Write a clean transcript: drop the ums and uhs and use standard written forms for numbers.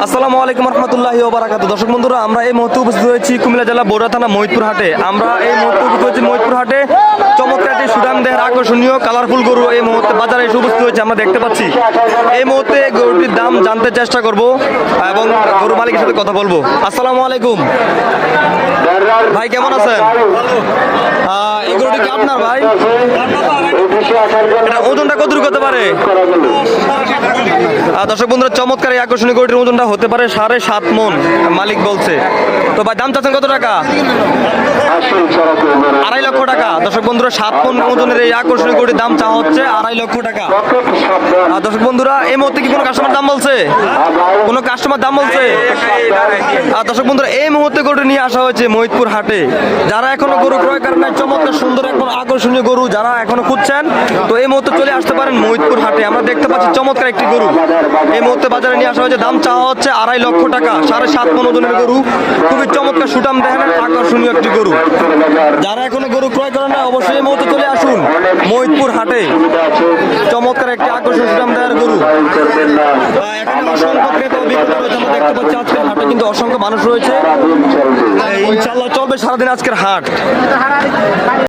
আসসালামু আলাইকুম রহমতুল্লাহি ওয়া বারাকাতুহু। দর্শক বন্ধুরা, আমরা এই মুহূর্তে উপস্থিত হয়েছি কুমিল্লা জেলা বগুড়া থানা মহিদপুর হাটে। আমরা এই মুহূর্তে উপস্থিত হয়েছি মহিদপুর হাটে। চমৎকার একটি সুঠাম দেহের আকর্ষণীয় কালারফুল গরু এই মুহূর্তে বাজারে এসে উপস্থিত হয়েছে, আমরা দেখতে পাচ্ছি। এই মুহূর্তে গরুটির দাম জানতে চেষ্টা করব এবং গরু মালিকের সাথে কথা বলবো। আসসালামু আলাইকুম ভাই, কেমন আছেন? এই গরুটি কি আপনার ভাই? এটা ওজনটা কতটুকু হতে পারে? দর্শক বন্ধুরা, চমৎকার এই আকর্ষণীয় গরুটির ওজনটা হতে পারে 7.5 মণ মালিক বলছে। তো ভাই, দাম চাচ্ছেন কত টাকা? 2.5 লক্ষ টাকা। দর্শক বন্ধুরা, 7 মণ ওজনের এই আকর্ষণীয় গরুটির দাম চাওয়া হচ্ছে 2.5 লক্ষ টাকা। দর্শক বন্ধুরা, এই মুহূর্তে কি কোনো কাস্টমার দাম বলছে? কোনো কাস্টমার দাম বলছে? দর্শক বন্ধুরা, এই মুহূর্তে গরু নিয়ে আসা হয়েছে মহিদপুর হাটে। যারা এখনো গরু ক্রয় করেন নাই, চমৎকার সুন্দর এখন আকর্ষণীয় গরু যারা এখনো খুঁজছেন, তো এই মুহূর্তে চলে আসতে পারেন মহিদপুর হাটে। আমরা দেখতে পাচ্ছি চমৎকার একটি গরু এই মুহূর্তে বাজারে নিয়ে আসা হয়েছে। দাম চাওয়া হচ্ছে 2.5 লক্ষ টাকা। 7.5 মণ ওজনের গরু, খুবই চমৎকার সুঠাম দেখেন আকর্ষণীয় একটি গরু। যারা এখনো গরু ক্রয় করেন না, অবশ্যই এই মুহূর্তে চলে আসুন মহিদপুর হাটে। চমৎকার একটি আকর্ষণীয় সুঠাম দেহের গরু। এখানে অসংখ্য ক্রেতা ও বিক্রেতা রয়েছে। আমরা দেখতে পাচ্ছি আজকের হাটে কিন্তু অসংখ্য মানুষ রয়েছে। ইনশাআল্লাহ চলবে সারাদিন আজকের হাট।